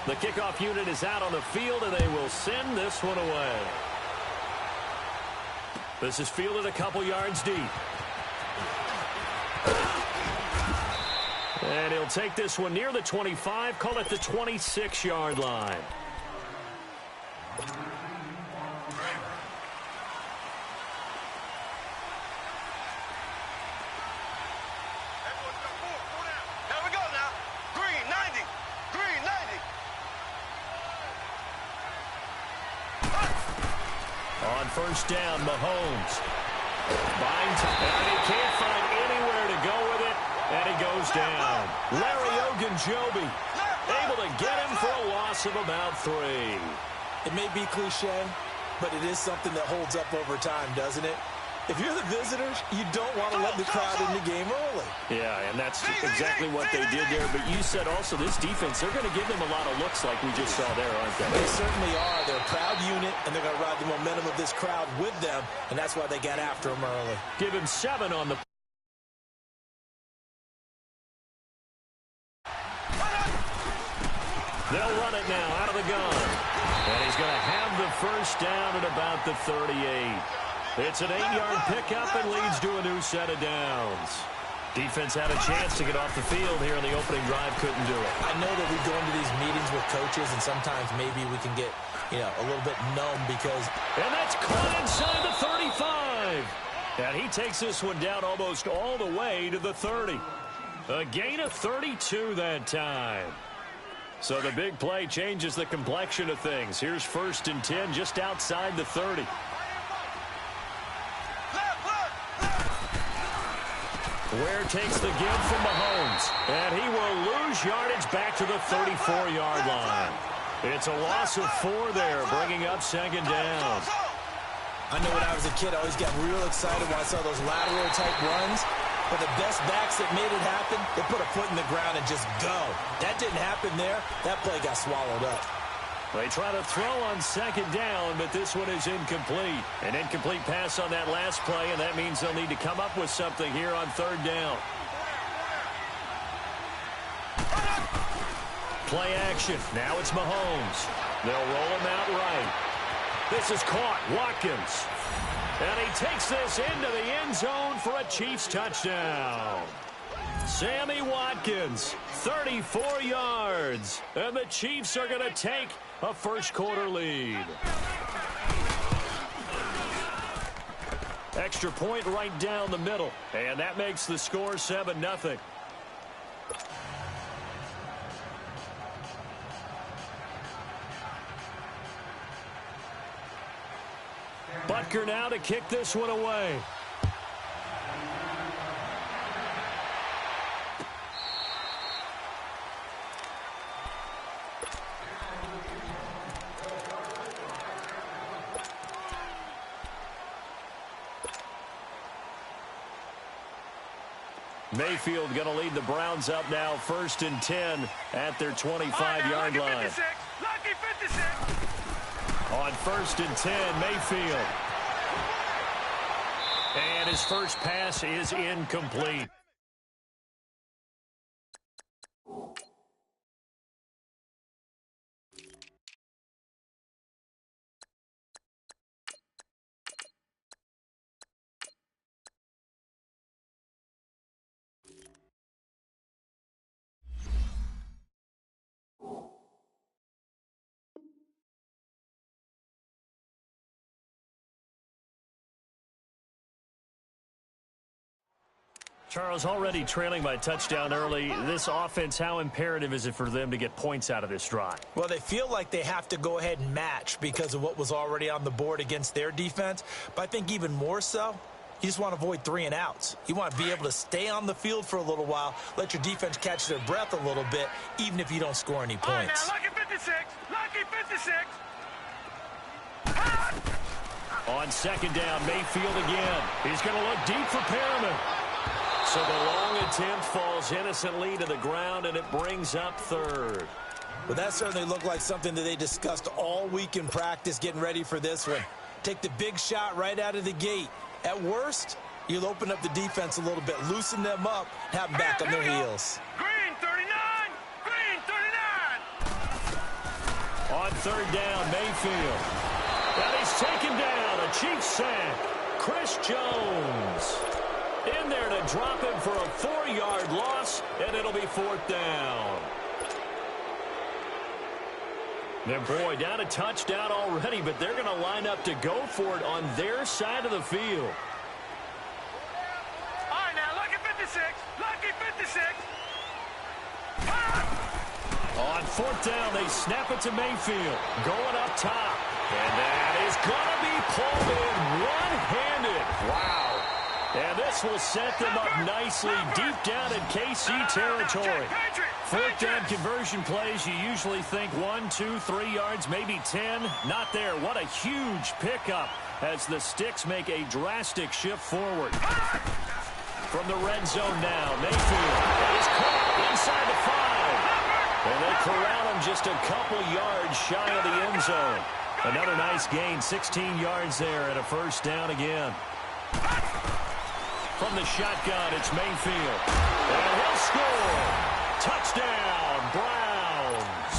The kickoff unit is out on the field, and they will send this one away. This is fielded a couple yards deep. And he'll take this one near the 25, call it the 26-yard line. On first down, Mahomes. Binds, and he can't find anywhere to go with it, and he goes down. Larry Ogunjobi able to get him for a loss of about 3. It may be cliche, but it is something that holds up over time, doesn't it? If you're the visitors, you don't want to let the crowd in the game early. Yeah, and that's exactly what they did there. But you said also this defense, they're going to give them a lot of looks like we just saw there, aren't they? They certainly are. They're a proud unit, and they're going to ride the momentum of this crowd with them, and that's why they got after them early. Give him 7 on the... They'll run it now out of the gun. And he's going to have the first down at about the 38. It's an 8-yard pickup and leads to a new set of downs. Defense had a chance to get off the field here in the opening drive, couldn't do it. I know that we go into these meetings with coaches, and sometimes maybe we can get, a little bit numb because... And that's caught inside the 35. And he takes this one down almost all the way to the 30. A gain of 32 that time. So the big play changes the complexion of things. Here's 1st and 10 just outside the 30. Ware takes the give from Mahomes, and he will lose yardage back to the 34-yard line. It's a loss of 4 there, bringing up 2nd down. I know when I was a kid, I always got real excited when I saw those lateral-type runs. But the best backs that made it happen, they put a foot in the ground and just go. That didn't happen there. That play got swallowed up. They try to throw on 2nd down, but this one is incomplete. An incomplete pass on that last play, and that means they'll need to come up with something here on 3rd down. Play action. Now it's Mahomes. They'll roll him out right. This is caught. Watkins. And he takes this into the end zone for a Chiefs touchdown. Sammy Watkins, 34 yards. And the Chiefs are going to take a first-quarter lead. Extra point right down the middle. And that makes the score 7-0. Butker now to kick this one away. Mayfield going to lead the Browns up now, 1st and 10 at their 25-yard line. 56. Lucky 56. On 1st and 10, Mayfield. And his first pass is incomplete. Charles, already trailing by touchdown early. This offense, how imperative is it for them to get points out of this drive? Well, they feel like they have to go ahead and match because of what was already on the board against their defense. But I think even more so, you just want to avoid 3 and outs. You want to be able to stay on the field for a little while, let your defense catch their breath a little bit, even if you don't score any points. All right, now, lucky 56. Lucky 56. On 2nd down, Mayfield again. He's going to look deep for Perriman. So the long attempt falls innocently to the ground, and it brings up 3rd. Well, that certainly looked like something that they discussed all week in practice getting ready for this one. Take the big shot right out of the gate. At worst, you'll open up the defense a little bit, loosen them up, have them back on their heels. Green 39. Green 39. On third down, Mayfield. And he's taken down. A Chiefs sack. Chris Jones in there to drop him for a 4-yard loss, and it'll be fourth down. And boy, down a touchdown already, but they're going to line up to go for it on their side of the field. All right, now, lucky 56. Lucky 56. On fourth down, they snap it to Mayfield. Going up top. And that is going to be pulled in one-handed. Wow. And this will set them up nicely deep down in KC territory. Fourth down conversion plays, you usually think 1, 2, 3 yards, maybe 10. Not there. What a huge pickup as the Sticks make a drastic shift forward. From the red zone now, Mayfield is caught inside the 5. And they corral him just a couple yards shy of the end zone. Another nice gain, 16 yards there, and a first down again. From the shotgun, it's Mayfield. And he'll score. Touchdown, Browns.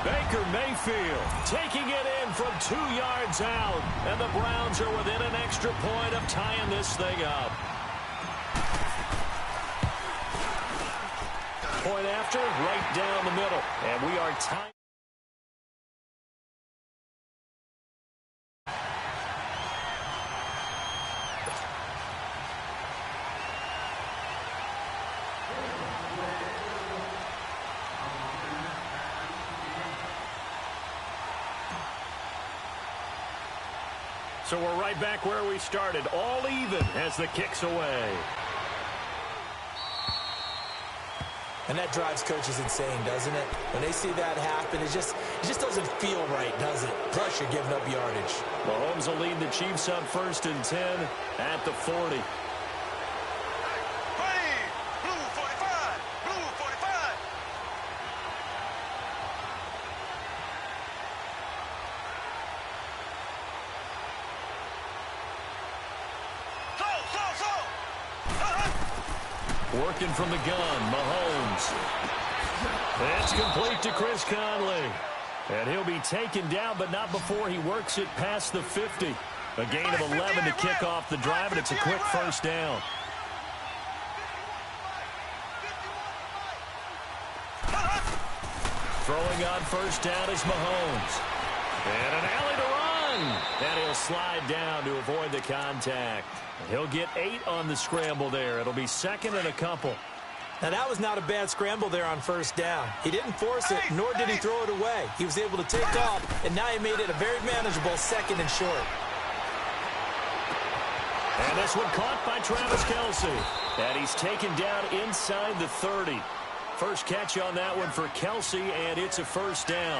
Baker Mayfield taking it in from 2 yards out. And the Browns are within an extra point of tying this thing up. Point after, right down the middle. And we are tied. So we're right back where we started, all even as the kick's away. And that drives coaches insane, doesn't it? When they see that happen, it just doesn't feel right, does it? Plus, you're giving up yardage. Mahomes will lead the Chiefs up 1st and 10 at the 40. Working from the gun, Mahomes. It's complete to Chris Conley. And he'll be taken down, but not before he works it past the 50. A gain of 11 to kick off the drive, and it's a quick first down. Throwing on first down is Mahomes. And an alley to run. And he'll slide down to avoid the contact. He'll get 8 on the scramble there. It'll be 2nd and a couple. Now, that was not a bad scramble there on first down. He didn't force it, nor did he throw it away. He was able to take off, and now he made it a very manageable 2nd and short. And this one caught by Travis Kelce. And he's taken down inside the 30. First catch on that one for Kelce, and it's a first down.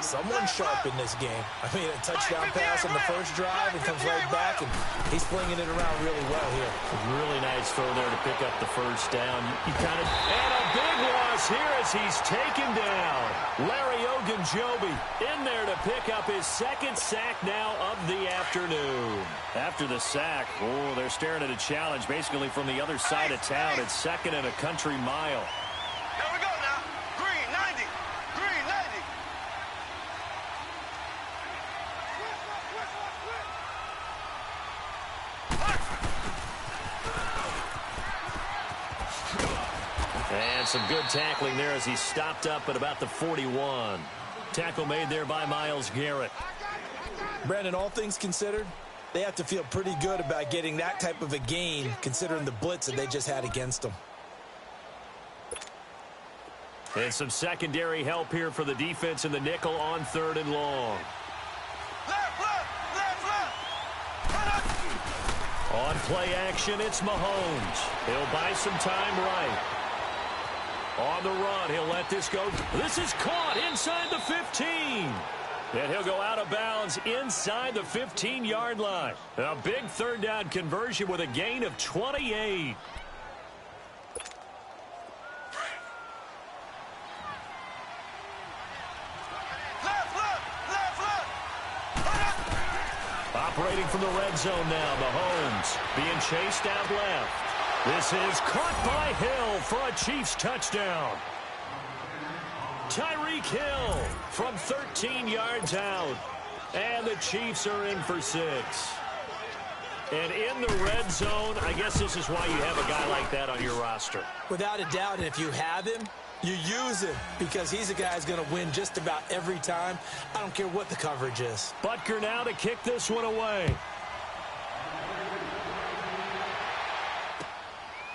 Someone sharp in this game. I mean, a touchdown pass on the first drive and comes right back, and he's flinging it around really well here. Really nice throw there to pick up the first down. And a big loss here as he's taken down. Larry Ogunjobi in there to pick up his 2nd sack now of the afternoon. After the sack, they're staring at a challenge basically from the other side of town. It's 2nd and a country mile. Here we go now. Green 90. Green 90. And some good tackling there as he stopped up at about the 41. Tackle made there by Myles Garrett. Brandon, all things considered, they have to feel pretty good about getting that type of a gain considering the blitz that they just had against them. And some secondary help here for the defense in the nickel on 3rd and long. On play action, it's Mahomes. He'll buy some time right. On the run, he'll let this go. This is caught inside the 15. And he'll go out of bounds inside the 15-yard line. A big 3rd down conversion with a gain of 28. Operating from the red zone now, Mahomes being chased out left. This is caught by Hill for a Chiefs touchdown. Tyreek Hill from 13 yards out. And the Chiefs are in for 6. And in the red zone, I guess this is why you have a guy like that on your roster. Without a doubt, and if you have him, you use him because he's a guy who's going to win just about every time. I don't care what the coverage is. Butker now to kick this one away.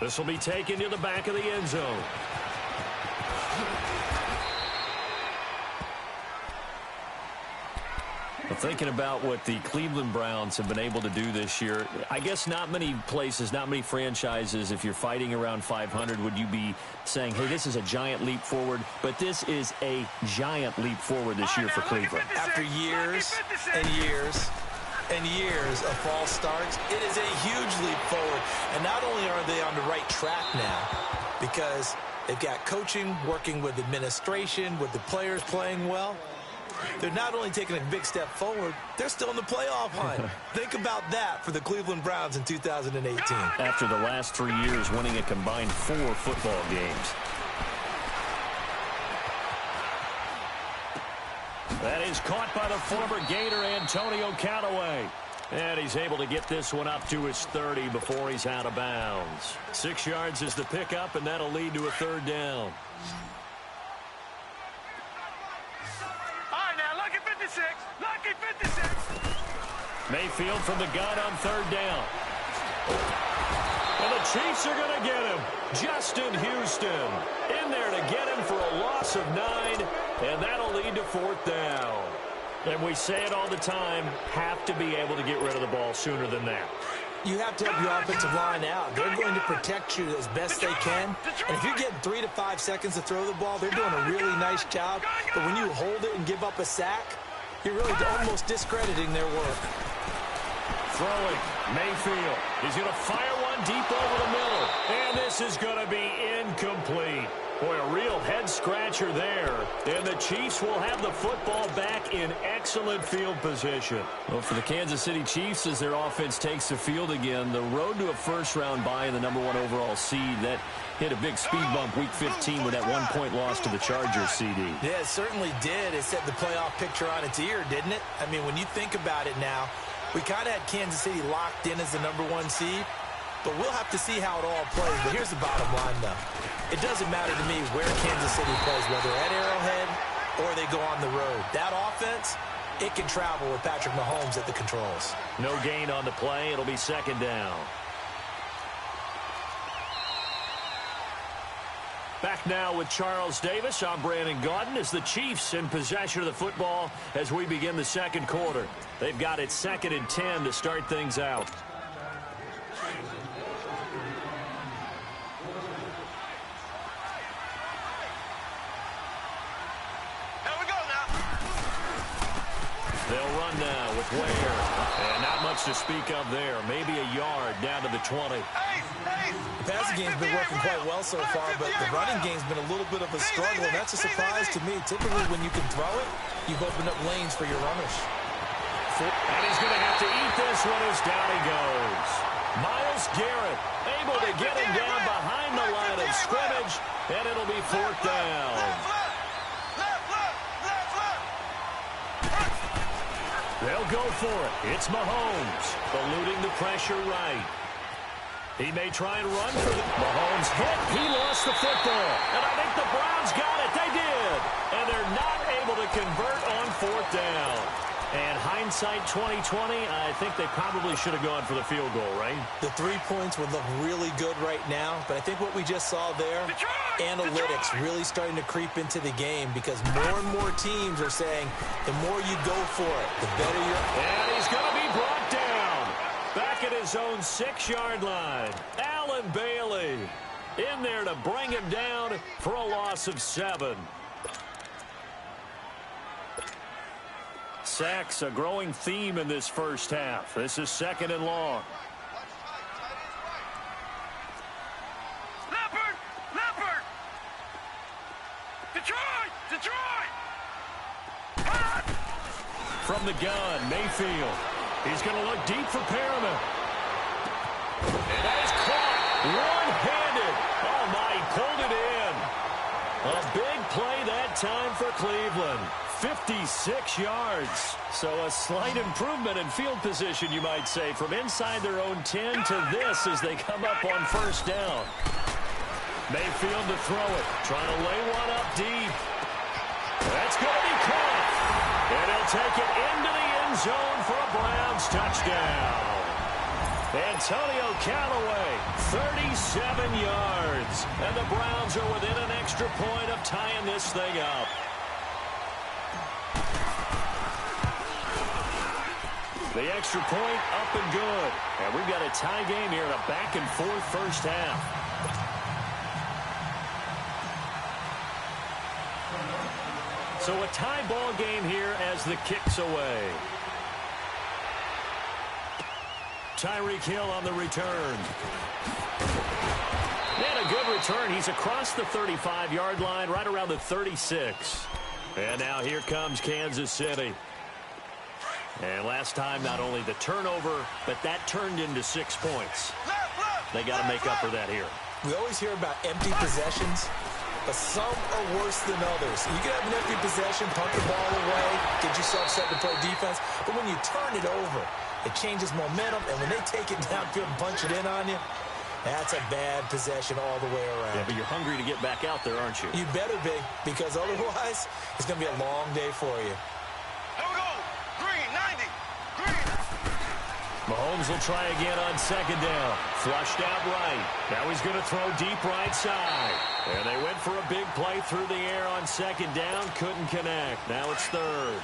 This will be taken to the back of the end zone. Well, thinking about what the Cleveland Browns have been able to do this year, I guess not many places, not many franchises, if you're fighting around 500, would you be saying, hey, this is a giant leap forward, but this is a giant leap forward this year for Cleveland. After years and years and years of false starts, it is a huge leap forward. And not only are they on the right track now, because they've got coaching, working with administration, with the players playing well, they're not only taking a big step forward, they're still in the playoff hunt. Think about that for the Cleveland Browns in 2018. After the last 3 years winning a combined 4 football games. That is caught by the former Gator Antonio Callaway. And he's able to get this one up to his 30 before he's out of bounds. 6 yards is the pickup, and that'll lead to a 3rd down. Lucky 56. Mayfield from the gun on 3rd down. And the Chiefs are going to get him. Justin Houston in there to get him for a loss of 9, and that'll lead to 4th down. And we say it all the time, have to be able to get rid of the ball sooner than that. You have to help your offensive line out. They're going to protect you as best they can. And if you're getting 3 to 5 seconds to throw the ball, they're doing a really nice job. But when you hold it and give up a sack, you're really almost discrediting their work. Throwing, Mayfield. He's going to fire one deep over the middle. And this is going to be incomplete. Boy, a real head-scratcher there. And the Chiefs will have the football back in excellent field position. Well, for the Kansas City Chiefs, as their offense takes the field again, the road to a first-round bye in the #1 overall seed, that hit a big speed bump week 15 with that 1-point loss to the Chargers, CD. Yeah, it certainly did. It set the playoff picture on its ear, didn't it? I mean, when you think about it now, we kind of had Kansas City locked in as the #1 seed, but we'll have to see how it all plays. But here's the bottom line, though. It doesn't matter to me where Kansas City plays, whether at Arrowhead or they go on the road. That offense, it can travel with Patrick Mahomes at the controls. No gain on the play. It'll be 2nd down. Back now with Charles Davis. I'm Brandon Gaudin as the Chiefs in possession of the football as we begin the 2nd quarter. They've got it 2nd and 10 to start things out. They'll run now with Ware. And not much to speak of there. Maybe a yard down to the 20. The passing game's been working quite well so far, but the running game's been a little bit of a struggle, and that's a surprise to me. Typically, when you can throw it, you've opened up lanes for your runners. And he's going to have to eat this one as down he goes. Myles Garrett able to get him down behind the line of scrimmage, and it'll be 4th down. They'll go for it. It's Mahomes, eluding the pressure right. He may try and run for the... Mahomes hit. He lost the football. And I think the Browns got it. They did. And they're not able to convert on 4th down. And hindsight 2020, I think they probably should have gone for the field goal, right? The 3 points would look really good right now, but I think what we just saw there, analytics really starting to creep into the game because more and more teams are saying the more you go for it, the better you're... And he's going to be brought down. Back at his own 6-yard line. Allen Bailey in there to bring him down for a loss of 7. Sacks, a growing theme in this first half. This is 2nd and long. Leopard! Detroit! From the gun, Mayfield. He's going to look deep for Perriman. And that is caught one-handed. Oh, my, he pulled it in. A big play that time for Cleveland. 56 yards. So a slight improvement in field position, you might say, from inside their own 10 to this as they come up on first down. Mayfield to throw it. Trying to lay one up deep. That's going to be caught. And he'll take it into the end zone for a Browns touchdown. Antonio Callaway, 37 yards. And the Browns are within an extra point of tying this thing up. The extra point up and good. And we've got a tie game here in a back-and-forth first half. So a tie ball game here as the kick's away. Tyreek Hill on the return. And a good return. He's across the 35-yard line, right around the 36. And now here comes Kansas City. And last time, not only the turnover, but that turned into 6 points. They got to make up for that here. We always hear about empty possessions, but some are worse than others. You can have an empty possession, punt the ball away, get yourself set to play defense, but when you turn it over, it changes momentum, and when they take it downfield and punch it in on you, that's a bad possession all the way around. Yeah, but you're hungry to get back out there, aren't you? You better be, because otherwise, it's going to be a long day for you. Here we go. Green, 90. Green. Mahomes will try again on second down. Flushed out right. Now he's going to throw deep right side. And they went for a big play through the air on second down. Couldn't connect. Now it's third.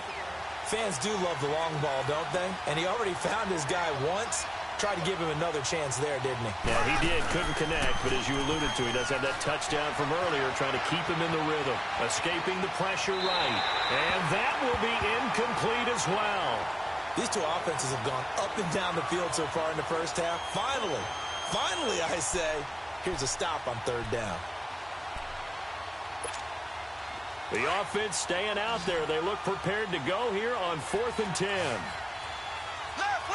Fans do love the long ball, don't they? And he already found his guy once. Tried to give him another chance there, didn't he? Yeah, he did. Couldn't connect. But as you alluded to, he does have that touchdown from earlier, trying to keep him in the rhythm. Escaping the pressure right. And that will be incomplete as well. These two offenses have gone up and down the field so far in the first half. Finally, I say, here's a stop on third down. The offense staying out there. They look prepared to go here on 4th and 10. Left.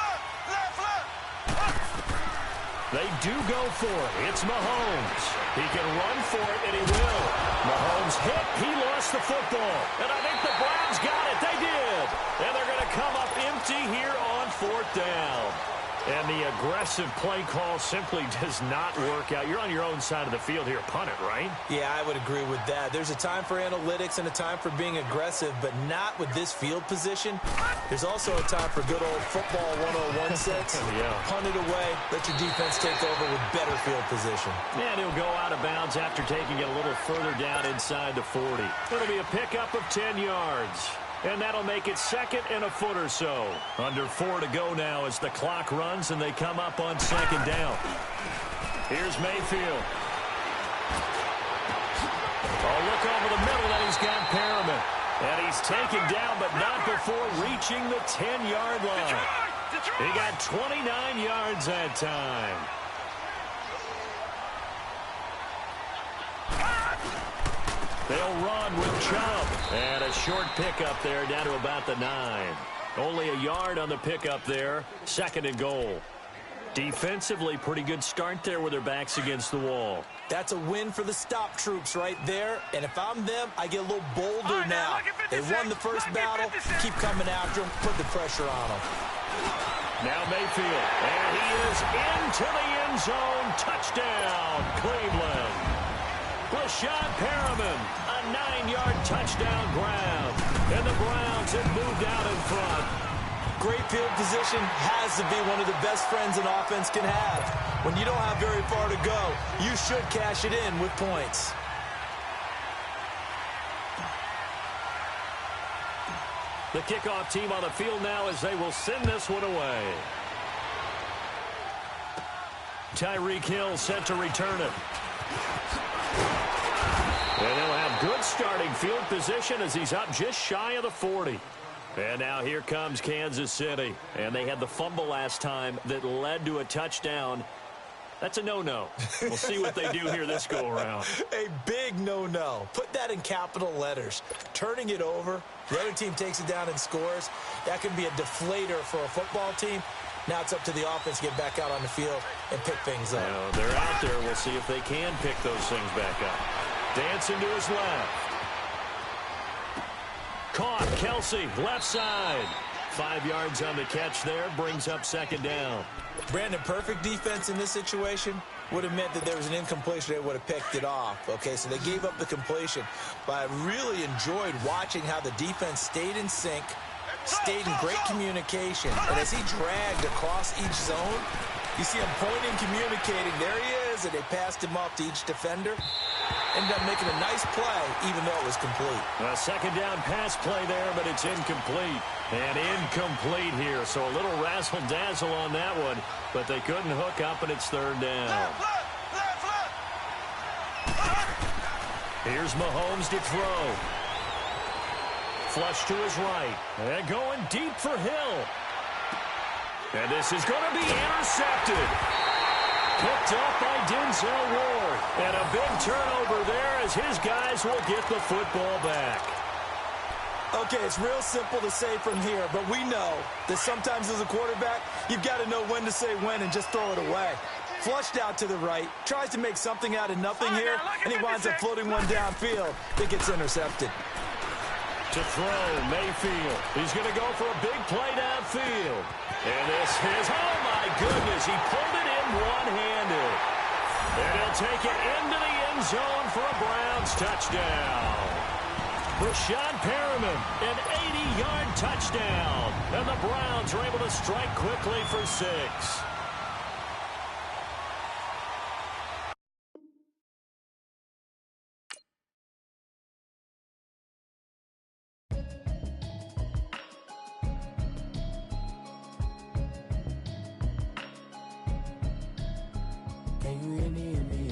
They do go for it. It's Mahomes. He can run for it, and he will. Mahomes hit. He lost the football. And I think the Browns got it. They did. And they're going to come up empty here on 4th down. And the aggressive play call simply does not work out. You're on your own side of the field here. Punt it, right? Yeah, I would agree with that. There's a time for analytics and a time for being aggressive, but not with this field position. There's also a time for good old football 101 sets. Yeah. Punt it away. Let your defense take over with better field position. And he'll go out of bounds after taking it a little further down inside the 40. It'll be a pickup of 10 yards. And that'll make it 2nd and a foot or so. Under 4 to go now as the clock runs and they come up on 2nd down. Here's Mayfield. Oh, look over the middle, and he's got Perriman. And he's taken down, but not before reaching the 10-yard line. He got 29 yards that time. They'll run with Chubb. And a short pickup there down to about the 9. Only a yard on the pickup there. 2nd and goal. Defensively, pretty good start there with their backs against the wall. That's a win for the stop troops right there. And if I'm them, I get a little bolder now. They won the first battle. Keep coming after them. Put the pressure on them. Now Mayfield. And he is into the end zone. Touchdown, Cleveland. Rashad Perriman, a 9-yard touchdown grab. And the Browns have moved out in front. Great field position has to be one of the best friends an offense can have. When you don't have very far to go, you should cash it in with points. The kickoff team on the field now as they will send this one away. Tyreek Hill set to return it. And they'll have good starting field position as he's up just shy of the 40. And now here comes Kansas City. And they had the fumble last time that led to a touchdown. That's a no-no. We'll see what they do here this go-around. A big no-no. Put that in capital letters. Turning it over, the other team takes it down and scores. That can be a deflator for a football team. Now it's up to the offense to get back out on the field and pick things up. Now, they're out there. We'll see if they can pick those things back up. Dancing to his left. Kelsey, left side. 5 yards on the catch there, brings up second down. Brandon, perfect defense in this situation would have meant that there was an incompletion. They would have picked it off. Okay, so they gave up the completion. But I really enjoyed watching how the defense stayed in sync, stayed in great communication. And as he dragged across each zone, you see him pointing, communicating. There he is, and they passed him off to each defender. Ended up making a nice play, even though it was complete. A second down pass play there, but it's incomplete. And incomplete here, so a little razzle-dazzle on that one, but they couldn't hook up, and it's third down. Here's Mahomes to throw. Flush to his right, and going deep for Hill. And this is going to be intercepted. Picked up by Denzel Ward. And a big turnover there as his guys will get the football back. Okay, it's real simple to say from here, but we know that sometimes as a quarterback, you've got to know when to say when and just throw it away. Flushed out to the right, tries to make something out of nothing here, and he winds up floating one downfield that gets intercepted. To throw, Mayfield. He's going to go for a big play downfield. And this is, oh my goodness, he pulled it in one-handed. And he'll take it into the end zone for a Browns touchdown. Rashad Perriman, an 80-yard touchdown. And the Browns are able to strike quickly for 6. Can you hear me?